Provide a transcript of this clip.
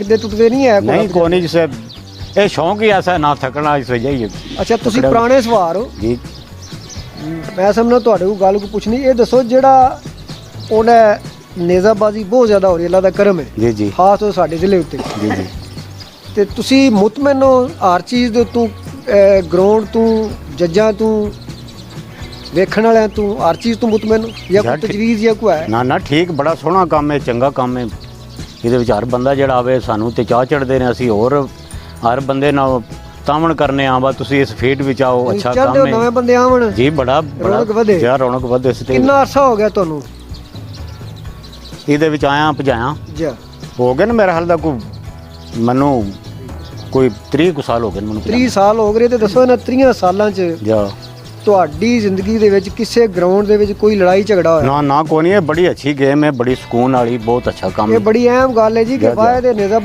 थकते टुटते नहीं है? नहीं कोई नहीं, जैसे ये शौक ही ऐसा है, ना थकना इस वजह ही। अच्छा ਤੁਸੀਂ ਪੁਰਾਣੇ ਸਵਾਰ ਹੋ जी ਮੈਂ ਸਮਝਦਾ ਤੁਹਾਡੇ ਕੋਲ ਗੱਲ ਕੋ ਪੁੱਛਣੀ। ਇਹ ਦੱਸੋ ਜਿਹੜਾ ਉਹਦਾ ਨੇਜ਼ਾਬਾਜ਼ੀ ਬਹੁਤ ਜ਼ਿਆਦਾ ਹੋ ਰਹੀ ਹੈ, ਅੱਲਾ ਦਾ ਕਰਮ ਹੈ जी जी ਖਾਸ ਤੌਰ ਸਾਡੇ ਜ਼ਿਲ੍ਹੇ ਉੱਤੇ, जी जी ਤੇ ਤੁਸੀਂ ਮੁਤਮਿਨ ਹੋ ਹਰ ਚੀਜ਼ ਦੇ ਉੱਤੋਂ, ਗਰਾਊਂਡ ਤੋਂ, ਜੱਜਾਂ ਤੋਂ, ਵੇਖਣ ਵਾਲਿਆਂ ਤੋਂ, ਹਰ ਚੀਜ਼ ਤੋਂ ਮੁਤਮਿਨ ਹੋ ਜਾਂ ਯਾਰ ਕੋਈ ਤਜਵੀਜ਼ ਜਾਂ ਕੋਈ ਹੈ? ਨਾ ਨਾ ਠੀਕ, ਬੜਾ ਸੋਹਣਾ ਕੰਮ ਹੈ, ਚੰਗਾ ਕੰਮ ਹੈ। ਇਹਦੇ ਵਿੱਚ ਹਰ ਬੰਦਾ ਜਿਹੜਾ ਆਵੇ ਸਾਨੂੰ ਤੇ ਚਾਹ ਚੜਦੇ ਨੇ, ਅਸੀਂ ਹੋਰ ਹਰ ਬੰਦੇ ਨਾਲ ਤਾਮਣ ਕਰਨੇ ਆ। ਬਾ ਤੁਸੀਂ ਇਸ ਫੀਲਡ ਵਿੱਚ ਆਓ, ਅੱਛਾ ਚਾਹੁੰਦੇ ਕੰਮ ਹੋ ਹੈ ਨਵੇਂ ਬੰਦੇ ਆਵਣ, ਜੀ, ਬੜਾ ਰੌਣਕ ਵਧੇ? ਯਾਰ ਰੌਣਕ ਵਧੇ। ਇਸ ਤੇ ਕਿੰਨਾ ਅਰਸਾ ਹੋ ਗਿਆ ਤੁਹਾਨੂੰ ਇਹਦੇ ਵਿੱਚ ਆਇਆ ਭਜਾਇਆ? ਜੀ ਹੋ ਗਏ ਨਾ ਮੇਰੇ ਹਾਲ ਦਾ ਕੋਈ ਮੈਨੂੰ ਕੋਈ 30 ਕੁ ਸਾਲ ਹੋ ਗਏ ਨੇ ਮੈਨੂੰ 30 ਸਾਲ ਹੋ ਗਏ। ਤੇ ਦੱਸੋ ਇਹਨਾਂ 30 ਸਾਲਾਂ 'ਚ ਜਾ ਤੁਹਾਡੀ ਜ਼ਿੰਦਗੀ ਦੇ ਵਿੱਚ ਕਿਸੇ ਗਰਾਊਂਡ ਦੇ ਵਿੱਚ ਕੋਈ ਲੜਾਈ ਝਗੜਾ ਹੋਇਆ? ਨਾ ਨਾ ਕੋਈ ਨਹੀਂ, ਇਹ ਬੜੀ ਅੱਛੀ ਗੇਮ ਹੈ, ਬੜੀ ਸਕੂਨ ਵਾਲੀ, ਬਹੁਤ ਅੱਛਾ ਕੰਮ ਇਹ ਹੈ। ਬੜੀ ਅਹਿਮ ਗੱਲ ਹੈ ਜੀ ਕਿ ਜਾ, ਜਾ। ਵਾਹਿਦ ਨਿਜ਼ਾਮ